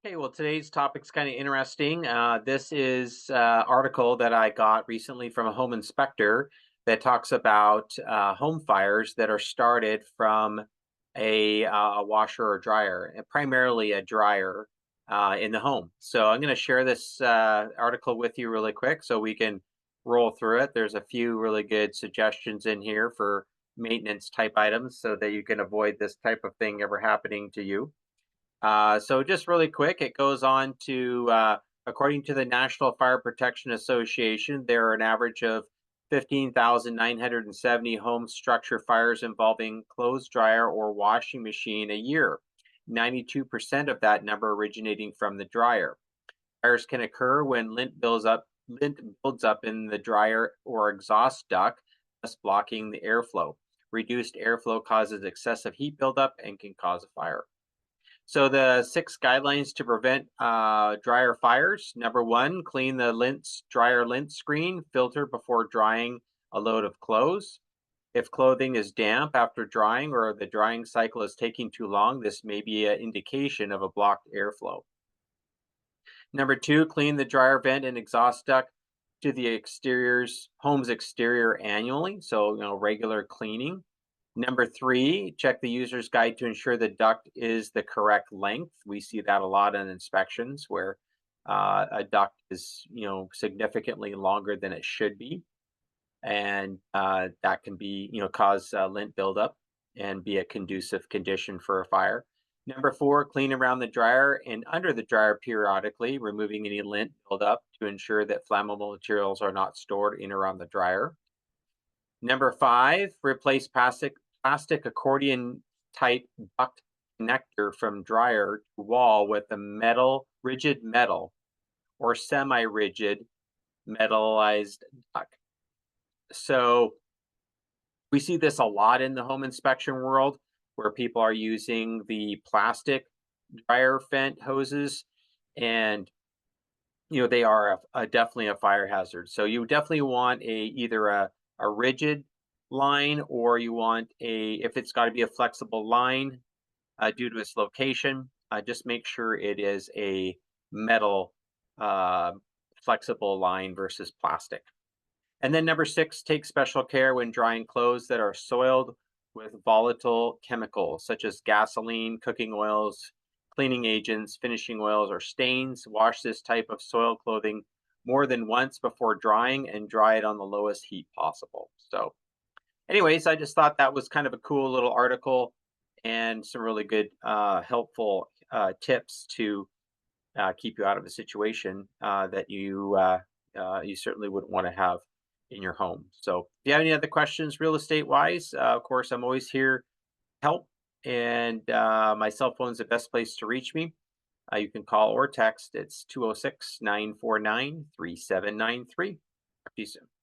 Okay, well, today's topic's kind of interesting. This is article that I got recently from a home inspector that talks about home fires that are started from a washer or dryer, and primarily a dryer in the home. So I'm going to share this article with you really quick so we can roll through it. There's a few really good suggestions in here for maintenance type items so that you can avoid this type of thing ever happening to you. So just really quick, it goes on to, according to the National Fire Protection Association, there are an average of 15,970 home structure fires involving clothes dryer or washing machine a year. 92% of that number originating from the dryer. Fires can occur when lint builds up in the dryer or exhaust duct, thus blocking the airflow. Reduced airflow causes excessive heat buildup and can cause a fire. So the six guidelines to prevent dryer fires. Number one, clean the dryer lint screen filter before drying a load of clothes. If clothing is damp after drying or the drying cycle is taking too long, this may be an indication of a blocked airflow. Number two, clean the dryer vent and exhaust duct to the home's exterior annually. So, regular cleaning. Number three, check the user's guide to ensure the duct is the correct length. We see that a lot in inspections where a duct is, significantly longer than it should be, and that can be, cause lint buildup and be a conducive condition for a fire. Number four, clean around the dryer and under the dryer periodically, removing any lint buildup to ensure that flammable materials are not stored in around the dryer. Number five, replace plastic accordion type duct connector from dryer to wall with a rigid metal or semi-rigid metallized duct. So we see this a lot in the home inspection world where people are using the plastic dryer vent hoses, and they are definitely a fire hazard. So you definitely want either a rigid line, or you want if it's got to be a flexible line due to its location, just make sure it is a metal uh, flexible line versus plastic. And then number six, take special care when drying clothes that are soiled with volatile chemicals such as gasoline, cooking oils, cleaning agents, finishing oils, or stains. Wash this type of soiled clothing more than once before drying and dry it on the lowest heat possible. So, anyways, I just thought that was kind of a cool little article and some really good, helpful tips to keep you out of a situation that you certainly wouldn't want to have in your home. So, if you have any other questions, real estate wise, of course, I'm always here to help, and my cell phone is the best place to reach me. You can call or text. It's 206 949 3793. Talk to you soon.